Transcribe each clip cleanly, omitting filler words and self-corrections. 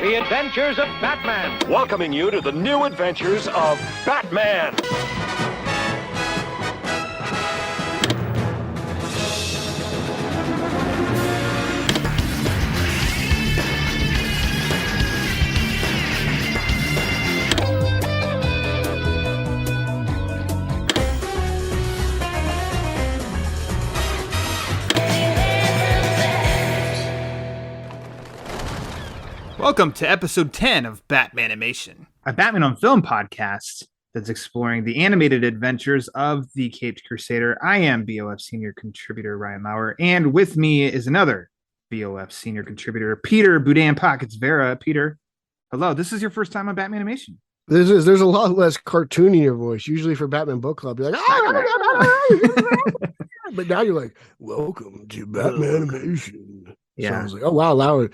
The Adventures of Batman. Welcoming you to the new adventures of Batman. Welcome to episode 10 of BATMANIMATION, a Batman on Film podcast that's exploring the animated adventures of the Caped Crusader. I am BOF senior contributor Ryan Lauer, and with me is another BOF senior contributor, Peter Boudin Pockets Verra. Peter, hello. This is your first time on BATMANIMATION. There's a lot less cartoon in your voice. Usually for Batman Book Club, you're like, but now you're like, welcome to BATMANIMATION. Yeah. So I was like, oh wow,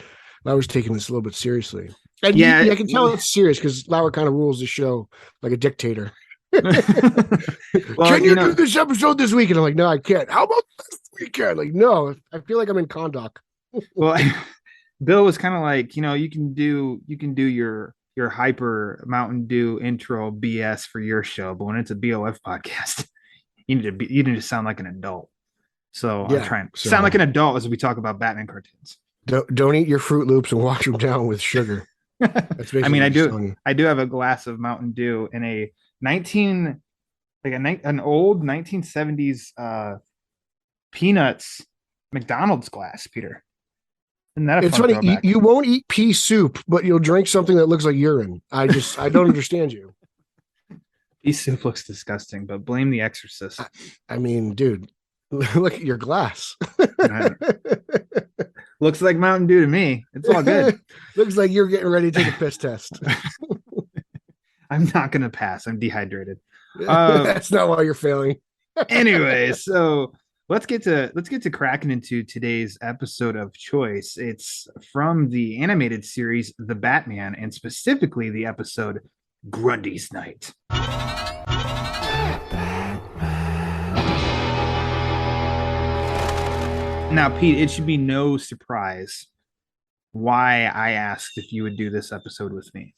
Lauer's taking this a little bit seriously. And yeah, I can tell it's serious because Lauer kind of rules the show like a dictator. Well, can you do this episode this week? And I'm like, no, I can't. How about this weekend? Like, no, I feel like I'm in Kondak. Well, Bill was kind of like, you can do your hyper Mountain Dew intro BS for your show, but when it's a BOF podcast, you need to sound like an adult. So yeah, I'm trying to sound like an adult as we talk about Batman cartoons. Don't eat your Fruit Loops and wash them down with sugar. That's I mean, I do have a glass of Mountain Dew in a an old 1970s Peanuts McDonald's glass, Peter. Isn't that it's funny, you won't eat pea soup, but you'll drink something that looks like urine. I don't understand you. Pea soup looks disgusting, but blame The Exorcist. I mean, dude, look at your glass. Looks like Mountain Dew to me. It's all good. Looks like you're getting ready to take a piss test. I'm not going to pass. I'm dehydrated. That's not why you're failing. Anyway, so let's get to cracking into today's episode of choice. It's from the animated series The Batman, and specifically the episode Grundy's Night. Now, Pete, it should be no surprise why I asked if you would do this episode with me.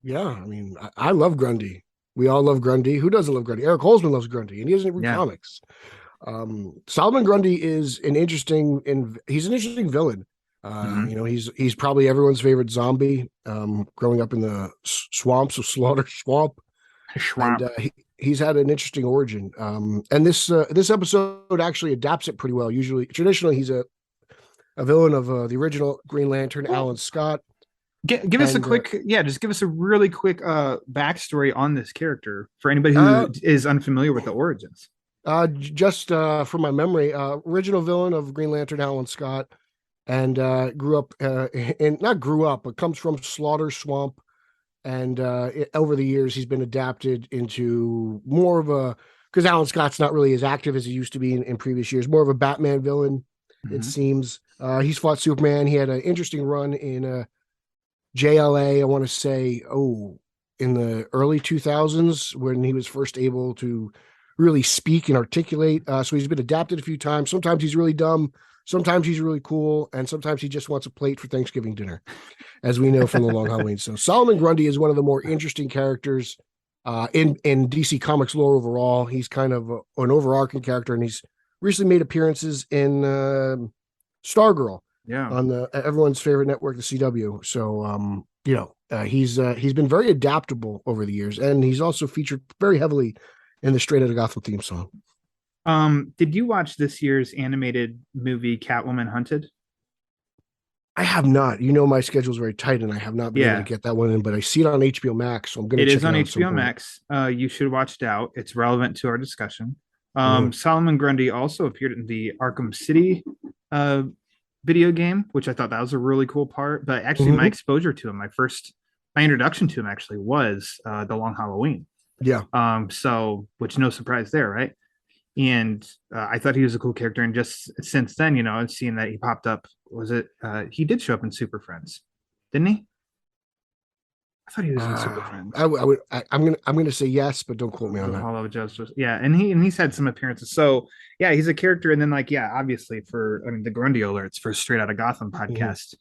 Yeah, I mean, I love Grundy. We all love Grundy. Who doesn't love Grundy? Eric Holzman loves Grundy, and he doesn't read comics. Solomon Grundy is an interesting villain. He's probably everyone's favorite zombie. Growing up in the swamps of Slaughter Swamp. And, he's had an interesting origin. And this episode actually adapts it pretty well. Traditionally, he's a villain of the original Green Lantern, Alan Scott. Give us a quick, just give us a really quick backstory on this character for anybody who is unfamiliar with the origins. Just from my memory, original villain of Green Lantern, Alan Scott, and but comes from Slaughter Swamp. And over the years, he's been adapted into more of because Alan Scott's not really as active as he used to be in previous years, more of a Batman villain, it seems. He's fought Superman. He had an interesting run in JLA, I want to say, in the early 2000s when he was first able to really speak and articulate. So he's been adapted a few times. Sometimes he's really dumb. Sometimes he's really cool, and sometimes he just wants a plate for Thanksgiving dinner, as we know from the Long Halloween. So Solomon Grundy is one of the more interesting characters in DC Comics lore overall. He's kind of an overarching character, and he's recently made appearances in Stargirl, on everyone's favorite network, the CW. So he's been very adaptable over the years, and he's also featured very heavily in the Straight Outta Gotham theme song. Did you watch this year's animated movie Catwoman Hunted? I have not. My schedule's very tight, and I have not been able to get that one in. But I see it on HBO Max, so I'm going to. It is on HBO Max. You should watch it out. It's relevant to our discussion. Solomon Grundy also appeared in the Arkham City video game, which I thought that was a really cool part. But actually, my exposure to him, my introduction to him actually was the Long Halloween. Yeah. So, which no surprise there, right? And I thought he was a cool character. And just since then, seeing that he popped up, he did show up in Super Friends, didn't he? I thought he was in Super Friends. I'm gonna say yes, but don't quote me on that. Hall of Justice. Yeah, and he's had some appearances. So yeah, he's a character. And then obviously the Grundy alerts for Straight Outta Gotham podcast.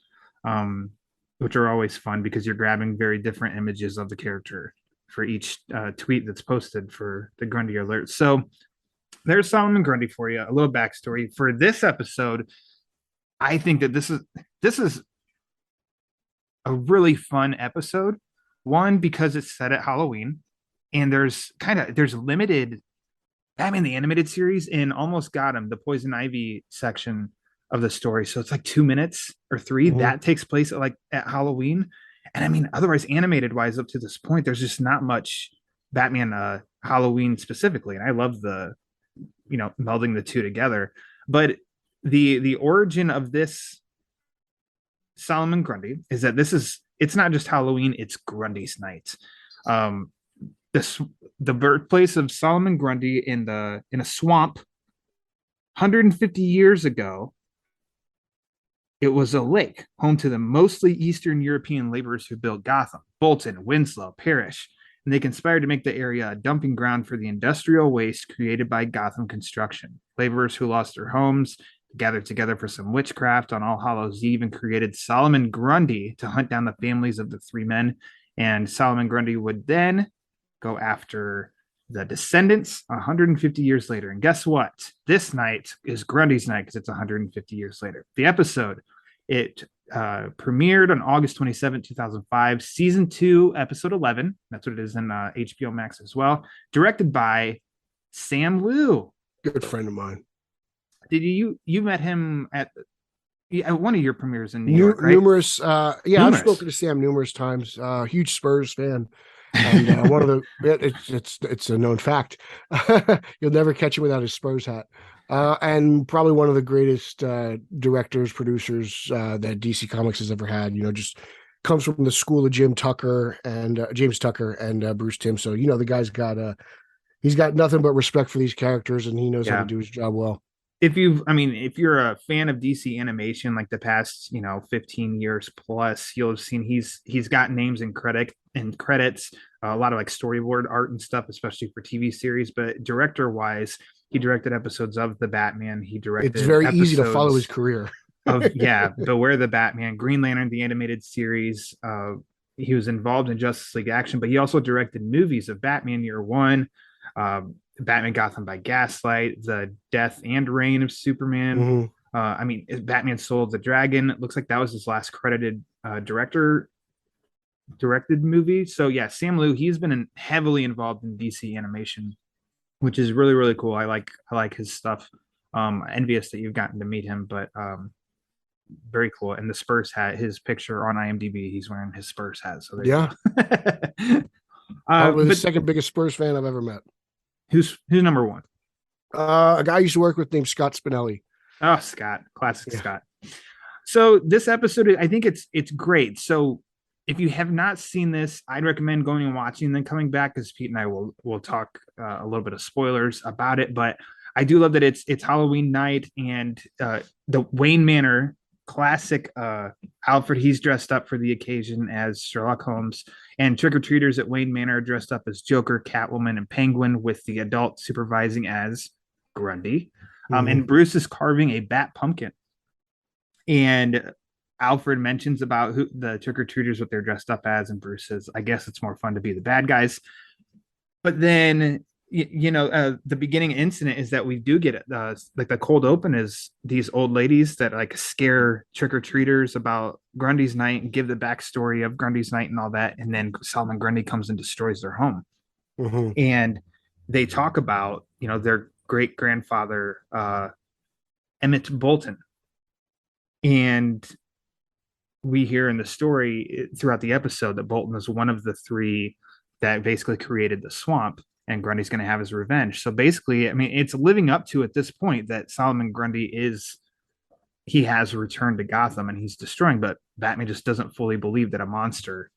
which are always fun because you're grabbing very different images of the character for each tweet that's posted for the Grundy alert. So there's Solomon Grundy for you. A little backstory for this episode. I think that this is a really fun episode. One, because it's set at Halloween, and there's limited Batman the Animated Series in Almost Got Him, the Poison Ivy section of the story. So it's like 2 minutes or 3 that takes place at Halloween. And I mean, otherwise animated wise up to this point, there's just not much Batman Halloween specifically. And I love the, melding the two together. But the origin of this Solomon Grundy is that it's not just Halloween, it's Grundy's night. The birthplace of Solomon Grundy in a swamp 150 years ago. It was a lake home to the mostly Eastern European laborers who built Gotham, Bolton, Winslow, Parrish, and they conspired to make the area a dumping ground for the industrial waste created by Gotham construction. Laborers who lost their homes gathered together for some witchcraft on All Hallows Eve and created Solomon Grundy to hunt down the families of the 3 men. And Solomon Grundy would then go after the descendants 150 years later. And guess what? This night is Grundy's night because it's 150 years later. The episode, it premiered on August 27, 2005, season 2, episode 11. That's what it is in HBO Max as well. Directed by Sam Liu. Good friend of mine. Did you met him at one of your premieres in New York, right? Numerous. I've spoken to Sam numerous times. Huge Spurs fan. And one of the it's a known fact. You'll never catch him without his Spurs hat. And probably one of the greatest directors, producers that DC Comics has ever had. Just comes from the school of James Tucker and Bruce Timm. So the guy's he's got nothing but respect for these characters, and he knows how to do his job well. If you're a fan of DC animation, like the past 15 years plus, you'll have seen he's got names in credits, a lot of like storyboard art and stuff, especially for TV series. But director wise, he directed episodes of the Batman. He directed. It's very easy to follow his career. Beware the Batman, Green Lantern, the animated series. He was involved in Justice League Action, but he also directed movies of Batman Year One. Batman Gotham by Gaslight, the Death and Reign of Superman. Batman Soul of the Dragon. It looks like that was his last credited directed movie. So yeah, Sam Liu, he's been heavily involved in DC animation, which is really, really cool. I like his stuff. Envious that you've gotten to meet him, but very cool. And the Spurs hat, his picture on IMDb, he's wearing his Spurs hat. So probably the second biggest Spurs fan I've ever met. Who's number one? A guy I used to work with named Scott Spinelli. Oh, Scott, classic Scott. So this episode, I think it's great. So if you have not seen this, I'd recommend going and watching, then coming back, because Pete and I will talk a little bit of spoilers about it. But I do love that it's Halloween night, and the Wayne Manor classic Alfred, he's dressed up for the occasion as Sherlock Holmes, and trick-or-treaters at Wayne Manor are dressed up as Joker, Catwoman, and Penguin, with the adult supervising as Grundy. And Bruce is carving a bat pumpkin, and Alfred mentions about who the trick-or-treaters, what they're dressed up as, and Bruce says, I guess it's more fun to be the bad guys. But then the beginning incident is that we do get it. Like the cold open is these old ladies that like scare trick-or-treaters about Grundy's night and give the backstory of Grundy's night and all that. And then Solomon Grundy comes and destroys their home. And they talk about, their great grandfather, Emmett Bolton. And we hear in the story throughout the episode that Bolton is one of the 3 that basically created the swamp, and Grundy's going to have his revenge. So basically, it's living up to at this point that Solomon Grundy he has returned to Gotham and he's destroying, but Batman just doesn't fully believe that a monster,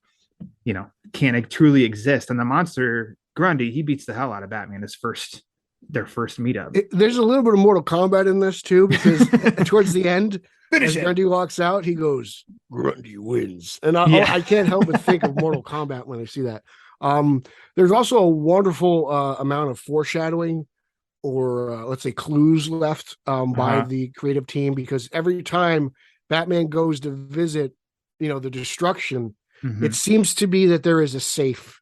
can truly exist. And the monster Grundy, he beats the hell out of Batman their first meetup. There's a little bit of Mortal Kombat in this too, because towards the end, as Grundy walks out, he goes, Grundy wins. And I can't help but think of Mortal Kombat when I see that. There's also a wonderful amount of foreshadowing, or let's say clues left by the creative team, because every time Batman goes to visit the destruction, it seems to be that there is a safe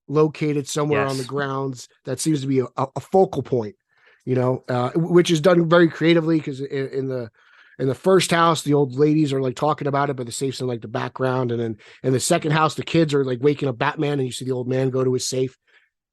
located somewhere on the grounds that seems to be a focal point, which is done very creatively because in the first house, the old ladies are like talking about it, but the safe's in like the background. And then in the second house, the kids are like waking up Batman, and you see the old man go to his safe,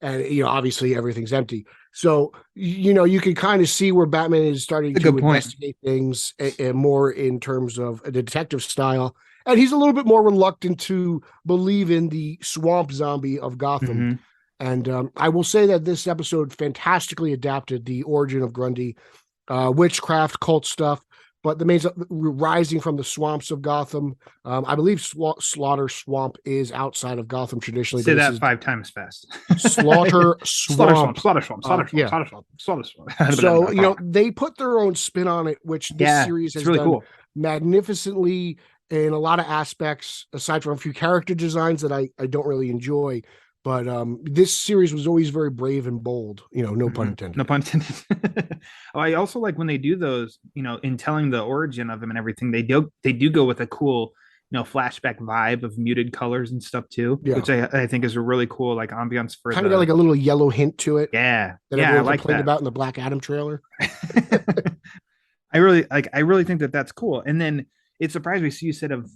and obviously everything's empty. So you can kind of see where Batman is starting to investigate things more in terms of a detective style, and he's a little bit more reluctant to believe in the swamp zombie of Gotham. And I will say that this episode fantastically adapted the origin of Grundy, witchcraft, cult stuff. But the main rising from the swamps of Gotham. I believe Slaughter Swamp is outside of Gotham traditionally. Say that 5 times fast. Slaughter Swamp. Slaughter Swamp. So, they put their own spin on it, which this series has really done magnificently in a lot of aspects, aside from a few character designs that I don't really enjoy. But this series was always very brave and bold, no pun intended. No pun intended. I also like when they do those, in telling the origin of him and everything, they do go with a cool, flashback vibe of muted colors and stuff too, which I think is a really cool like ambiance for kind of got like a little yellow hint to it. Yeah. That everyone complained about in the Black Adam trailer. I really think that's cool. And then it surprised me. So you said of,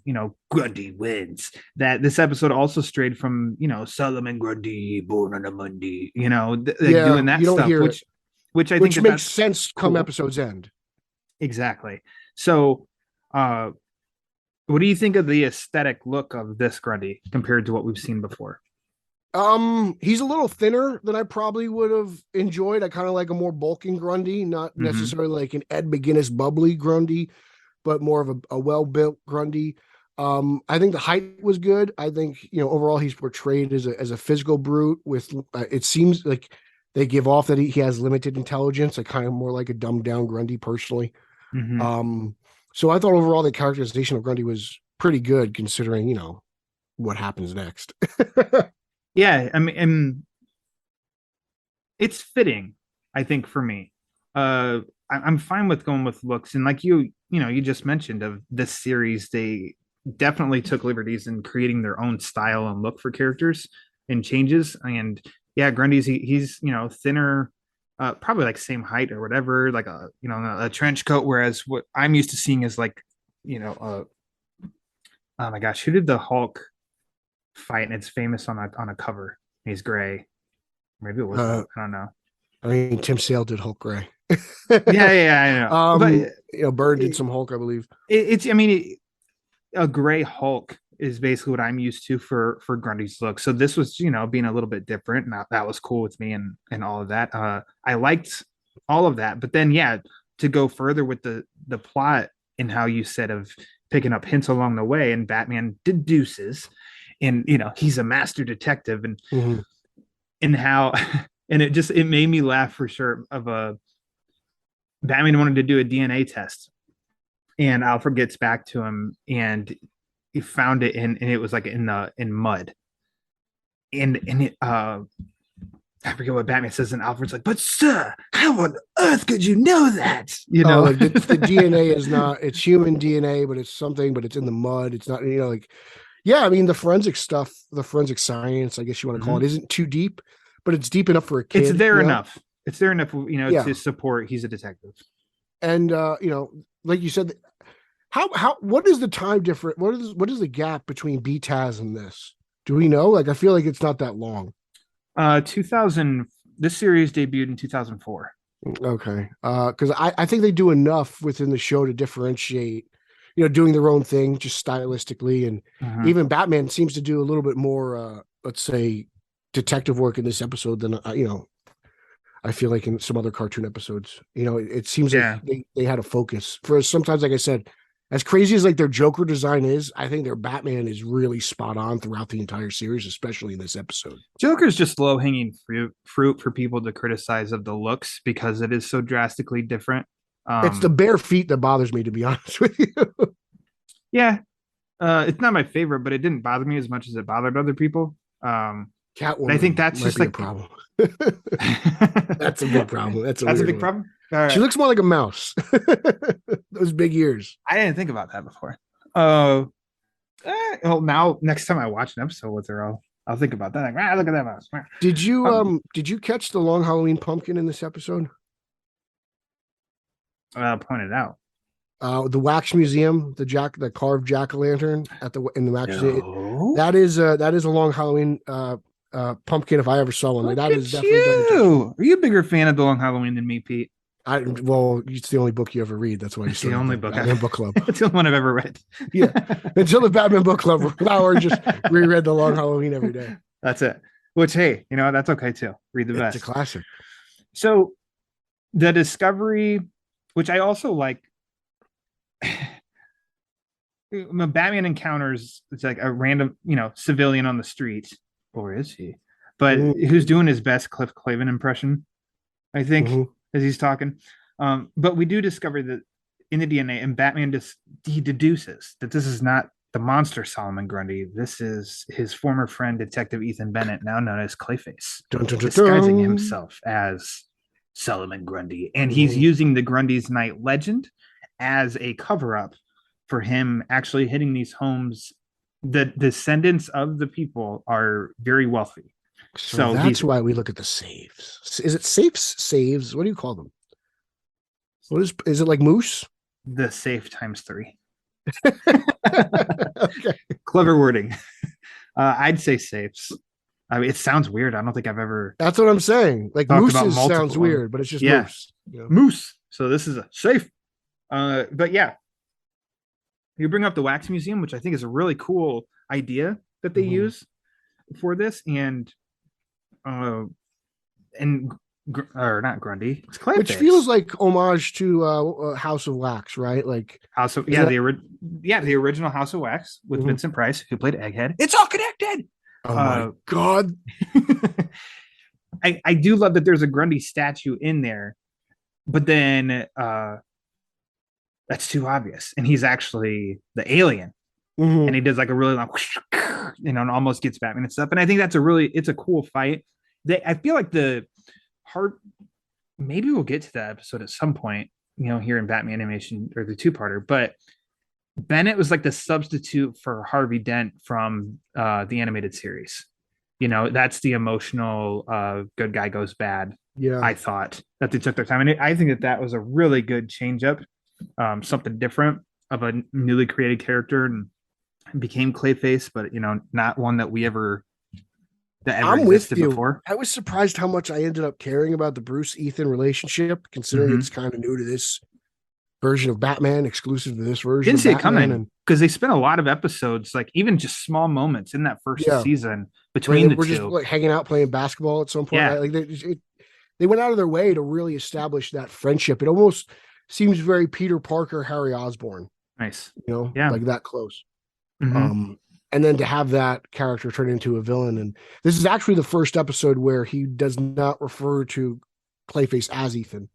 Grundy wins, that this episode also strayed from, Solomon Grundy, born on a Monday, doing that stuff, which I think makes sense come episode's end. Exactly. So, what do you think of the aesthetic look of this Grundy compared to what we've seen before? He's a little thinner than I probably would have enjoyed. I kind of like a more bulking Grundy, not necessarily like an Ed McGuinness bubbly Grundy, but more of a well-built Grundy. I think the height was good. I think, overall he's portrayed as a physical brute with, it seems like they give off that he has limited intelligence. I kind of more like a dumbed down Grundy personally. So I thought overall the characterization of Grundy was pretty good considering, what happens next. Yeah. I mean, it's fitting, I think, for me. I'm fine with going with looks, and like you just mentioned of this series, they definitely took liberties in creating their own style and look for characters and changes. And yeah, Grundy's he's thinner, probably like same height or whatever, like a trench coat. Whereas what I'm used to seeing is like oh my gosh, who did the Hulk fight? And it's famous on a cover. He's gray. Maybe it was I don't know. I mean, Tim Sale did Hulk gray. Yeah, I know. But Byrne did some Hulk, I believe. A gray Hulk is basically what I'm used to for Grundy's look. So this was, being a little bit different, and that was cool with me and all of that. I liked all of that, but then to go further with the plot and how you said of picking up hints along the way, and Batman deduces, and he's a master detective, and how, and it made me laugh for sure. Batman wanted to do a DNA test, and Alfred gets back to him, and he found it and it was like in mud, and it, I forget what Batman says, and Alfred's like, "But sir, how on earth could you know that?" Like the DNA is not, it's human DNA, but it's something, but it's in the mud. It's not, I mean, the forensic stuff, the forensic science, I guess you want to call it, isn't too deep, but it's deep enough for a kid. It's there enough. It's there enough, to support he's a detective. And like you said, what is the time difference? What is the gap between BTAS and this? Do we know? Like, I feel like it's not that long. 2000. This series debuted in 2004. Okay. Because I think they do enough within the show to differentiate, doing their own thing just stylistically, and even Batman seems to do a little bit more, let's say, detective work in this episode than I feel like in some other cartoon episodes. It seems like they had a focus. For sometimes, like I said, as crazy as like their Joker design is, I think their Batman is really spot on throughout the entire series, especially in this episode. Joker's just low hanging fruit for people to criticize of the looks because it is so drastically different. It's the bare feet that bothers me, to be honest with you. Yeah, it's not my favorite, but it didn't bother me as much as it bothered other people. Catwoman. I think that's just like a problem. That's a big problem. That's a big problem. Right. She looks more like a mouse. Those big ears. I didn't think about that before. Well, now next time I watch an episode with her, I'll think about that. Like, look at that mouse. Did you catch the long Halloween pumpkin in this episode? Pointed out. The wax museum, the carved jack-o'-lantern in the wax museum. No. That is a long Halloween pumpkin if I ever saw one. Like that is definitely you. Are you a bigger fan of the Long Halloween than me, Pete? Well, it's the only book you ever read. That's why you the only book Batman book club. It's the only one I've ever read. Yeah, until the Batman book club, Lauer just reread the Long Halloween every day. That's it. Which, hey, that's okay too. Read the best. It's a classic. So, the discovery, which I also like, when Batman encounters, it's like a random, civilian on the street, or is he? But who's doing his best Cliff Clavin impression, I think, as he's talking. But we do discover that in the DNA, and Batman he deduces that this is not the monster Solomon Grundy. This is his former friend, Detective Ethan Bennett, now known as Clayface, disguising himself as Solomon Grundy. And he's using the Grundy's Night legend as a cover-up for him actually hitting these homes. The descendants of the people are very wealthy. So that's why we look at the saves. Is it safes? Saves? What do you call them? What is it like moose? The safe times 3. Okay. Clever wording. I'd say safes. I mean, it sounds weird. I don't think I've ever. That's what I'm saying. Like mooses sounds weird, but it's just moose. Moose. So this is a safe. But yeah, you bring up the wax museum, which I think is a really cool idea that they use for this, and not Grundy, it's Clayface. Which feels like homage to House of Wax, right? Like the original House of Wax with Vincent Price, who played Egghead. It's all connected. Oh my god! I do love that there's a Grundy statue in there, but then that's too obvious, and he's actually the alien, and he does like a really long, and almost gets Batman and stuff. And I think it's a cool fight. I feel like maybe we'll get to that episode at some point, here in Batman animation, or the 2-parter, but Bennett was like the substitute for Harvey Dent from the animated series. That's the emotional good guy goes bad. Yeah, I thought that they took their time, and I think that was a really good change up, something different of a newly created character, and became Clayface, but not one that we ever. I'm with you. Before. I was surprised how much I ended up caring about the Bruce-Ethan relationship, considering it's kind of new to this version of Batman, exclusive to this version. Didn't see it coming because they spent a lot of episodes, like even just small moments in that first season between the two. We're just like hanging out playing basketball at some point. Yeah. Like they went out of their way to really establish that friendship. It almost seems very Peter Parker, Harry Osborn. Nice, like that close. And then to have that character turn into a villain. And this is actually the first episode where he does not refer to Clayface as Ethan.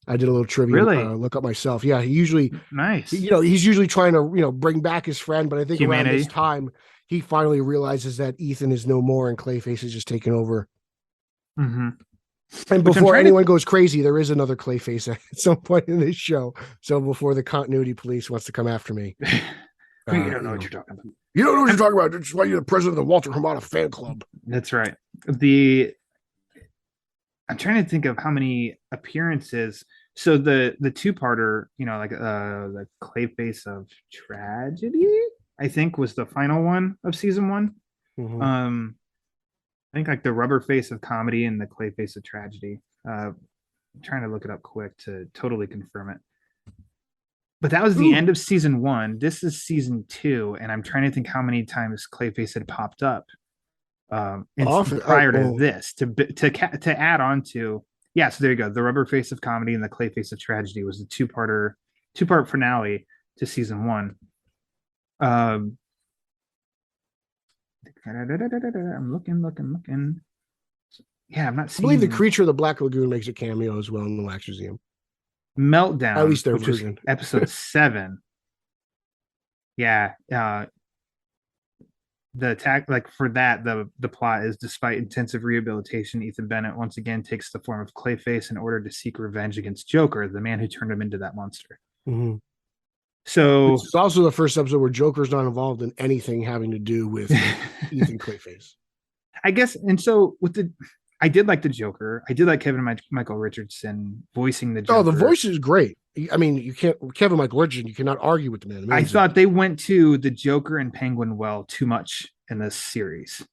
I did a little trivia look up myself. Yeah, he usually nice. He's usually trying to bring back his friend, but I think Humanity. around this time he finally realizes that Ethan is no more and Clayface is just taking over. And before anyone goes crazy, there is another Clayface at some point in this show. So before the continuity police wants to come after me. You don't know what you're talking about. You don't know what you're talking about. That's why you're the president of the Walter Hamada fan club. That's right. I'm trying to think of how many appearances. So the 2-parter, like the Clayface of Tragedy, I think was the final one of season 1. I think like the Rubber Face of Comedy and the Clayface of Tragedy. I'm trying to look it up quick to totally confirm it. But that was the end of season 1. This is season 2, and I'm trying to think how many times Clayface had popped up prior to this to add on to. Yeah, so there you go. The Rubber Face of Comedy and the Clayface of Tragedy was the 2-part finale to season 1. I'm looking. Yeah, I'm not seeing. I believe the Creature of the Black Lagoon makes a cameo as well in the Wax Museum. Meltdown, at least their version. Episode 7. Yeah, the attack, like for that, the plot is, despite intensive rehabilitation, Ethan Bennett once again takes the form of Clayface in order to seek revenge against Joker, the man who turned him into that monster. So it's also the first episode where Joker's not involved in anything having to do with Ethan Clayface. I guess, and so I did like the Joker. I did like Michael Richardson voicing the Joker. Oh, the voice is great. I mean, Kevin Michael Richardson, you cannot argue with the man. I thought they went to the Joker and Penguin well too much in this series.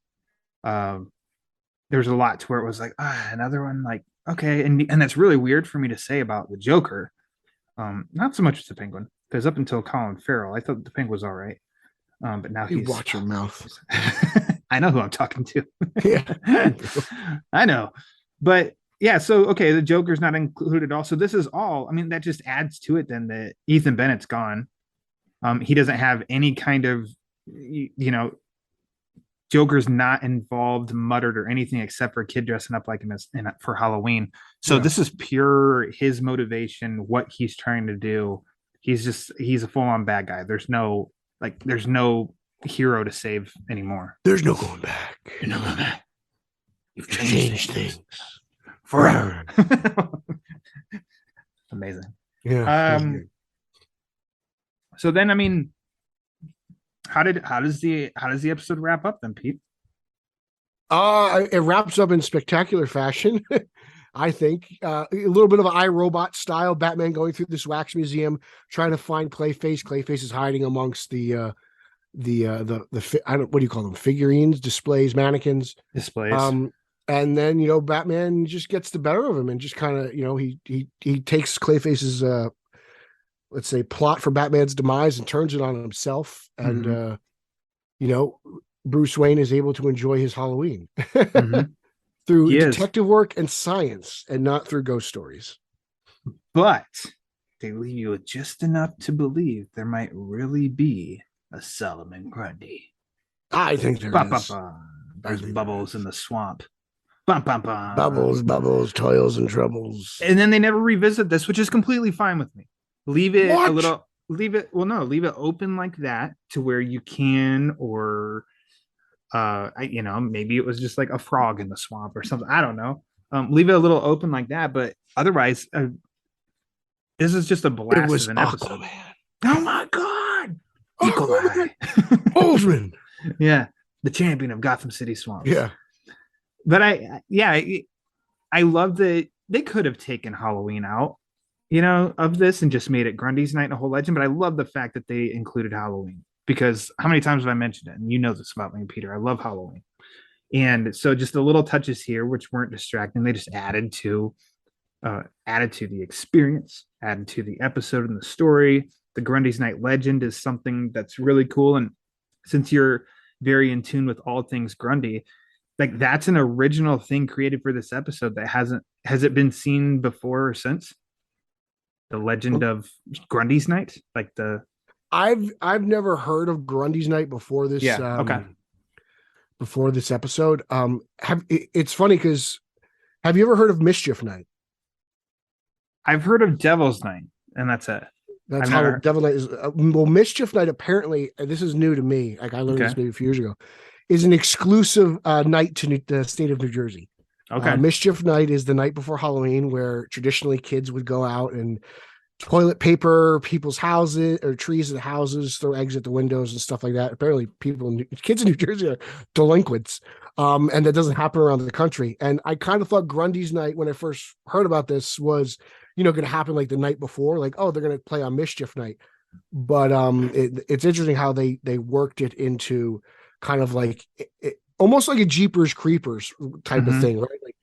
There's a lot to where it was like, another one, like, okay. And that's really weird for me to say about the Joker. Not so much as the Penguin, because up until Colin Farrell, I thought the Penguin was all right. But now you watch your mouth. I know who I'm talking to. Yeah. I know. But yeah, so okay, the Joker's not included also. This is all, I mean, that just adds to it then that Ethan Bennett's gone. He doesn't have any kind of, Joker's not involved, muttered, or anything except for a kid dressing up like him for Halloween. So this is pure his motivation, what he's trying to do. He's a full-on bad guy. There's no hero to save anymore. There's no going back. You're not going back. You've changed things forever. Amazing. Yeah. So then, I mean, how does the episode wrap up then, Pete? It wraps up in spectacular fashion. I think a little bit of an iRobot style, Batman going through this wax museum trying to find Clayface. Clayface is hiding amongst the I don't, what do you call them? Figurines, displays, mannequins, and then Batman just gets the better of him and just kind of he takes Clayface's let's say plot for Batman's demise and turns it on himself, and Bruce Wayne is able to enjoy his Halloween through detective work and science, and not through ghost stories. But they leave you with just enough to believe there might really be a Solomon Grundy. I think there is. There's bubbles in the swamp. Bubbles, toils and troubles. And then they never revisit this, which is completely fine with me. Leave it open like that to where you can, or maybe it was just like a frog in the swamp or something. I don't know. Leave it a little open like that, but otherwise, this is just a blast of an episode. Oh my god! Osman. Yeah, the champion of Gotham City Swamps. Yeah, but I love that they could have taken Halloween out, of this and just made it Grundy's Night and a whole legend. But I love the fact that they included Halloween, because how many times have I mentioned it? And you know this about me, Peter. I love Halloween. And so just the little touches here, which weren't distracting, they just added to the experience, added to the episode and the story. The Grundy's Night legend is something that's really cool. And since you're very in tune with all things Grundy, like that's an original thing created for this episode that has it been seen before or since? The legend of Grundy's Night? I've never heard of Grundy's Night before this. Yeah. Okay. Before this episode. It's funny because have you ever heard of Mischief Night? I've heard of Devil's Night, and that's it. That's how Devil Night is. Mischief Night, apparently, this is new to me. Like I learned this maybe a few years ago, is an exclusive night to the state of New Jersey. Okay. Mischief Night is the night before Halloween, where traditionally kids would go out and toilet paper people's houses or trees at the houses, throw eggs at the windows and stuff like that. Apparently kids in New Jersey are delinquents. And that doesn't happen around the country. And I kind of thought Grundy's Night, when I first heard about this, was, going to happen like the night before, like, oh, they're going to play on Mischief Night. But it's interesting how they worked it into kind of like almost like a Jeepers Creepers type of thing, right? Like,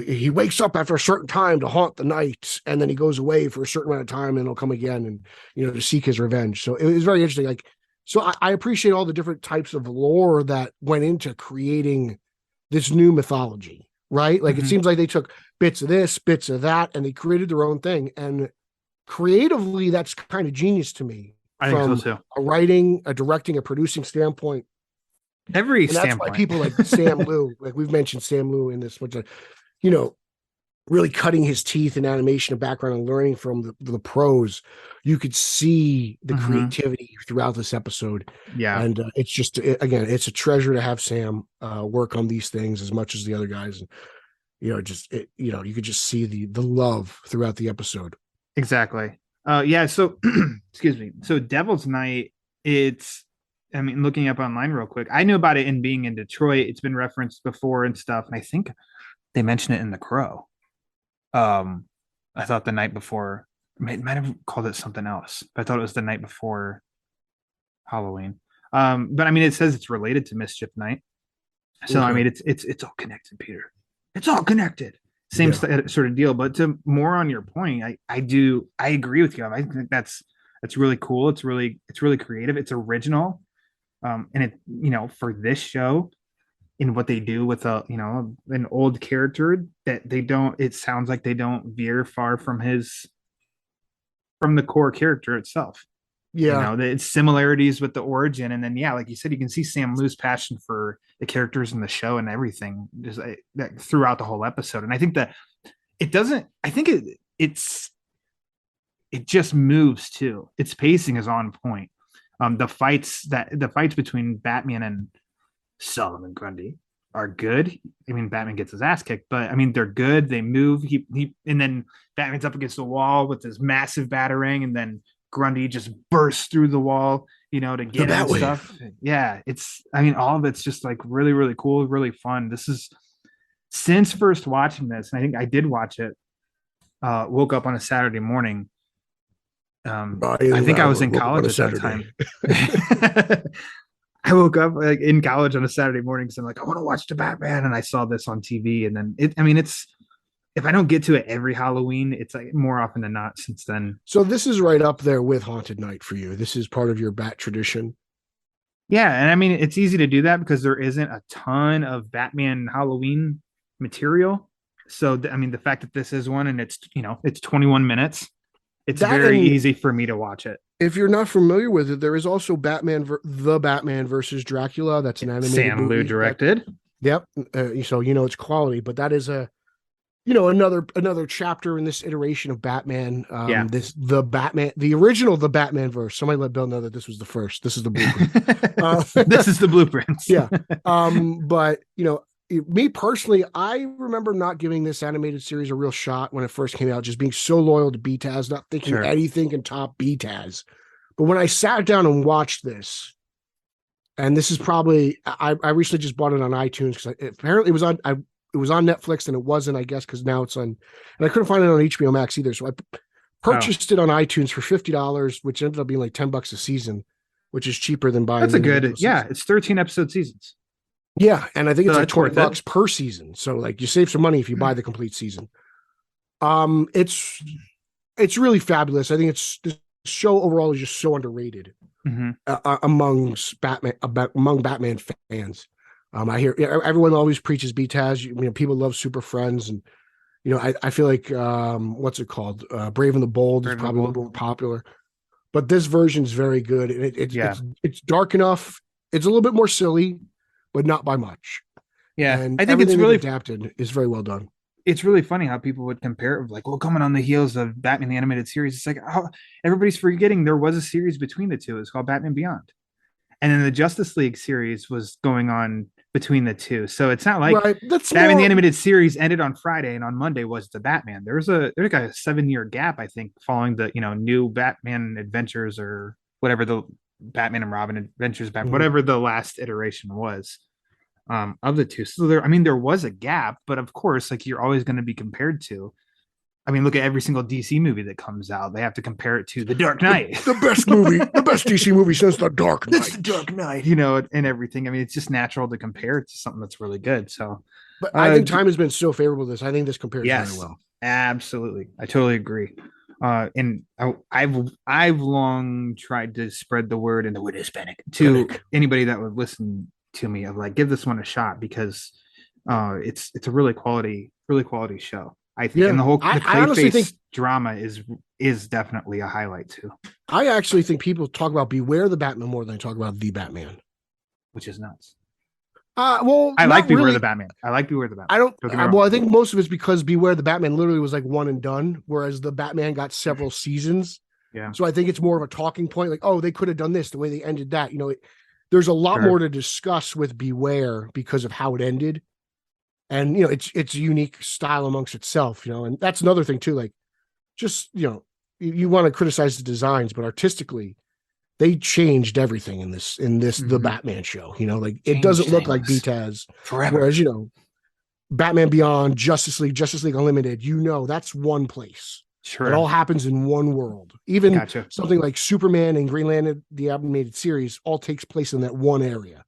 he wakes up after a certain time to haunt the night, and then he goes away for a certain amount of time, and he'll come again and, to seek his revenge. So it was very interesting. Like, so I appreciate all the different types of lore that went into creating this new mythology, right? Like, it seems like they took bits of this, bits of that, and they created their own thing. And creatively, that's kind of genius to me. I think so too. A writing, a directing, a producing standpoint. That's why people like Sam Liu, like we've mentioned Sam Liu in this, which really cutting his teeth in animation and background and learning from the pros. You could see the creativity throughout this episode. Yeah. And it's just, again, it's a treasure to have Sam work on these things as much as the other guys. And, you could just see the love throughout the episode. Exactly. Yeah. So, excuse me. So, Devil's Night. I mean, looking up online real quick, I knew about it in being in Detroit. It's been referenced before and stuff, and I think they mention it in The Crow. I thought the night before might have called it something else, but I thought it was the night before Halloween. But I mean, it says it's related to Mischief Night, so I mean, it's all connected, Peter. It's all connected. Same sort of deal. But to more on your point, I agree with you. I think that's really cool. It's really creative. It's original, and it for this show. In what they do with an old character that they don't, it sounds like they don't veer far from the core character itself. It's similarities with the origin, and then like you said, you can see Sam Liu's passion for the characters in the show and everything just that throughout the whole episode. And I think that it doesn't, I think it just moves too. Its pacing is on point. The fights between Batman and Solomon Grundy are good. I mean, Batman gets his ass kicked, but I mean, they're good. They move. He and then Batman's up against the wall with this massive batarang, and then Grundy just bursts through the wall, to get at stuff. Yeah, I mean, all of it's just like really, really cool, really fun. This is since first watching this, and I think I did watch it. Woke up on a Saturday morning. I think I was in college at that time. I woke up in college on a Saturday morning because I'm like, I want to watch the Batman, and I saw this on TV. And then it's if I don't get to it every Halloween, it's like more often than not since then. So this is right up there with Haunted Night for you. This is part of your Bat tradition. Yeah, and I mean it's easy to do that because there isn't a ton of Batman Halloween material. So I mean the fact that this is one and it's 21 minutes, it's very easy for me to watch it. If you're not familiar with it, there is also the Batman versus Dracula. That's an animated Sam Liu directed. Yep. So it's quality, but that is another chapter in this iteration of Batman. The original The Batman verse. Somebody let Bill know that this was the first. This is the blueprint. This is the blueprints. Yeah. But me personally, I remember not giving this animated series a real shot when it first came out, just being so loyal to BTAS, not thinking anything can top BTAS. But when I sat down and watched this, and this is probably, I recently just bought it on iTunes because apparently it was on Netflix and it wasn't, I guess, because now it's on, and I couldn't find it on HBO Max either. So I purchased it on iTunes for $50, which ended up being like $10 a season, which is cheaper than buying. That's a good, it's 13 episode seasons. Yeah, and I think it's like $20 per season. So like you save some money if you buy the complete season. It's really fabulous. I think the show overall is just so underrated among Batman fans. I hear everyone always preaches BTAS. People love Super Friends, and I feel like what's it called? Brave and the Bold is probably a little more popular. But this version is very good, and it's dark enough. It's a little bit more silly, but not by much. Yeah, and I think it's really adapted. Is very well done. It's really funny how people would compare it, like, well, coming on the heels of Batman the Animated Series. It's like, everybody's forgetting there was a series between the two. It's called Batman Beyond, and then the Justice League series was going on between the two. So it's not like Batman the Animated Series ended on Friday and on Monday was the Batman. There's like a 7-year gap, I think, following the new Batman Adventures or whatever the Batman and Robin Adventures, whatever the last iteration was of the two. So there was a gap, but of course, like you're always going to be compared to. I mean, look at every single DC movie that comes out. They have to compare it to The Dark Knight. The best movie, the best DC movie since The Dark Knight. It's The Dark Knight, and everything. I mean, it's just natural to compare it to something that's really good. So, but I think time has been so favorable to this. I think this compares very well. Absolutely. I totally agree. And I've long tried to spread the word in the wood Hispanic to anybody that would listen to me of like, give this one a shot because it's a really quality show. I think, and the Clayface drama is definitely a highlight too. I actually think people talk about Beware the Batman more than they talk about the Batman, which is nuts. Well, I like Beware the Batman. I don't. I think most of it's because Beware the Batman literally was like one and done, whereas the Batman got several seasons. Yeah. So I think it's more of a talking point, like, oh, they could have done this the way they ended that. There's a lot more to discuss with Beware because of how it ended. And, it's a unique style amongst itself, and that's another thing too. Like just, you want to criticize the designs, but artistically, they changed everything in this the Batman show. You know, like it doesn't look like BTAS forever. Whereas, you know, Batman Beyond, Justice League Unlimited, you know, that's one place. Sure. It all happens in one world. Even something like Superman and Green Lantern, the animated series, all takes place in that one area.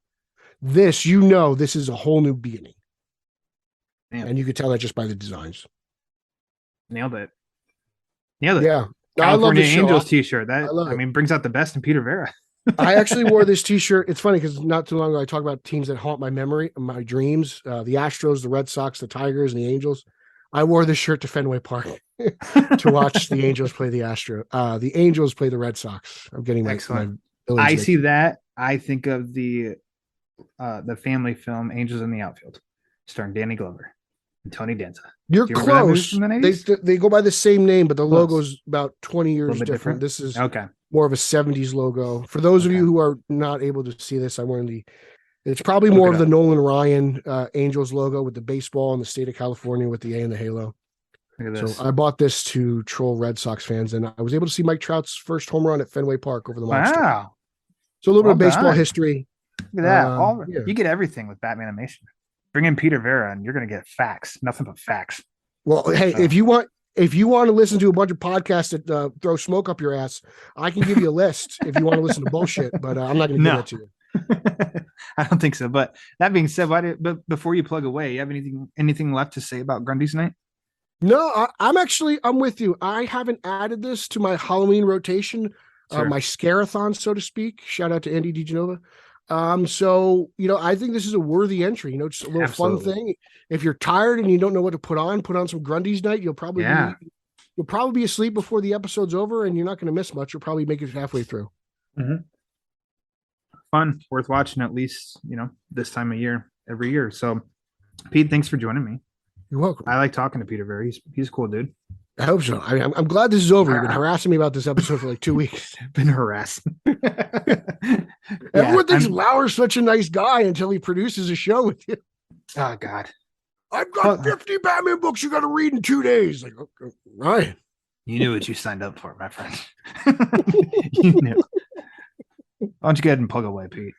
This, you know, this is a whole new beginning. Damn. And you could tell that just by the designs. Nailed it. Yeah. California Angels t-shirt. That brings out the best in Peter Verra. I actually wore this t-shirt. It's funny because not too long ago I talked about teams that haunt my memory, my dreams, the Astros, the Red Sox, the Tigers, and the Angels. I wore this shirt to Fenway Park to watch the Angels play the Angels play the Red Sox. I'm getting my I see that. I think of the family film Angels in the Outfield, starring Danny Glover and Tony Danza. You're close. They go by the same name, but the logo's about 20 years different. This is more of a 70s logo. For those of you who are not able to see this, I'm wearing it's probably more of the Nolan Ryan Angels logo with the baseball in the state of California with the A and the halo. Look at this. So I bought this to troll Red Sox fans, and I was able to see Mike Trout's first home run at Fenway Park over the monster. Wow. So a little bit of baseball history. Look at that. You get everything with Batmanimation. Bring in Peter Verra, and you're going to get facts. Nothing but facts. Well, hey, if you want to listen to a bunch of podcasts that throw smoke up your ass, I can give you a list if you want to listen to bullshit, but I'm not going to give that to you. I don't think so. But that being said, but before you plug away, you have anything left to say about Grundy's Night? No, I'm with you. I haven't added this to my Halloween rotation, my scare-a-thon, so to speak. Shout out to Andy DiGenova. So, you know, I think this is a worthy entry, you know, just a little fun thing. If you're tired and you don't know what to put on some Grundy's Night. You'll probably be asleep before the episode's over, and you're not going to miss much. You'll probably make it halfway through. Mm-hmm. Fun, worth watching at least, you know, this time of year, every year. So, Pete, thanks for joining me. You're welcome. I like talking to Peter Verra. He's a cool dude. I hope so. I'm glad this is over. You've been harassing me about this episode for like 2 weeks. I've been harassing. Everyone thinks Lauer's such a nice guy until he produces a show with you. Oh, God. I've got 50 Batman books you got to read in 2 days. Like, okay, right. You knew what you signed up for, my friend. You knew. Why don't you go ahead and plug away, Pete?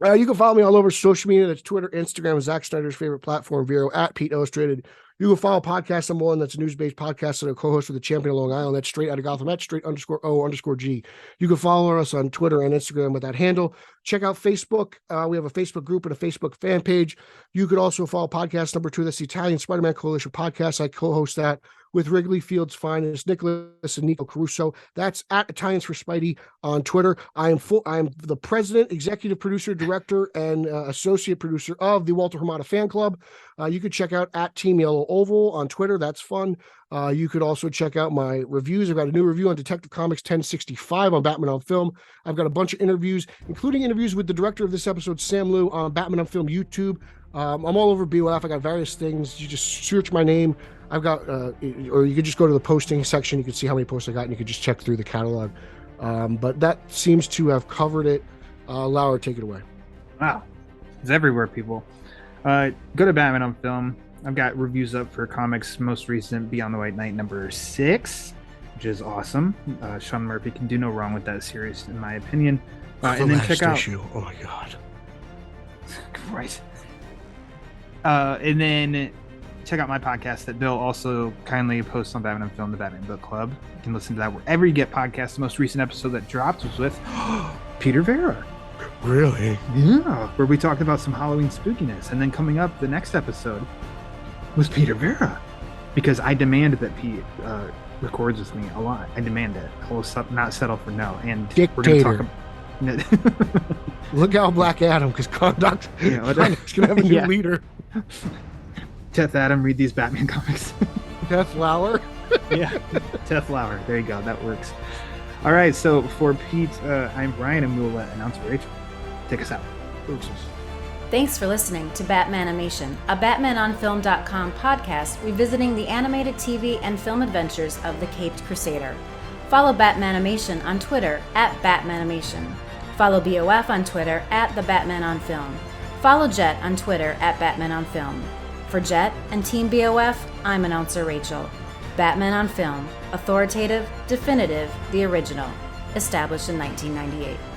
You can follow me all over social media. That's Twitter, Instagram, Zack Snyder's favorite platform, Vero, at Pete Illustrated. You can follow podcast number one. That's a news-based podcast that I co-host with the champion of Long Island. That's straight out of Gotham. That's straight_O_G. You can follow us on Twitter and Instagram with that handle. Check out Facebook. We have a Facebook group and a Facebook fan page. You could also follow podcast number 2. That's the Italian Spider-Man Coalition podcast. I co-host that with Wrigley Field's finest, Nicholas and Nico Caruso. That's at Italians for Spidey on Twitter. I am the president, executive producer, director, and associate producer of the Walter Hamada Fan Club. You could check out at Team Yellow Oval on Twitter. That's fun. You could also check out my reviews. I've got a new review on Detective Comics 1065 on Batman on Film. I've got a bunch of interviews, including interviews with the director of this episode, Sam Liu, on Batman on Film YouTube. I'm all over BOF. I got various things. You just search my name. I've got, or you could just go to the posting section. You can see how many posts I got, and you could just check through the catalog. But that seems to have covered it. Lauer, take it away. Wow. It's everywhere, people. Go to Batman on Film. I've got reviews up for comics most recent, Beyond the White Knight number 6, which is awesome. Sean Murphy can do no wrong with that series, in my opinion. And then check out issue. Oh my God. Right. And then check out my podcast that Bill also kindly posts on Batman on Film, the Batman Book Club. You can listen to that wherever you get podcasts. The most recent episode that dropped was with Peter Verra. Really? Yeah. Where we talked about some Halloween spookiness. And then coming up, the next episode was Peter Verra. Because I demand that Pete records with me a lot. I demand it. I will not settle for no. And Dictator. We're going to talk about... Look out, Black Adam, because Conduct's going to have a new leader. Teth Adam, read these Batman comics. Teth Lauer. Yeah, Teth Lauer. There you go. That works. All right. So for Pete, I'm Brian, and we will let announcer Rachel take us out. Thanks for listening to Batmanimation, a BatmanOnFilm.com podcast revisiting the animated TV and film adventures of the Caped Crusader. Follow Batmanimation on Twitter at Batmanimation. Follow BOF on Twitter at The Batman on Film. Follow Jet on Twitter at Batman on Film. For Jet and Team BOF, I'm announcer Rachel. Batman on film, authoritative, definitive, the original, established in 1998.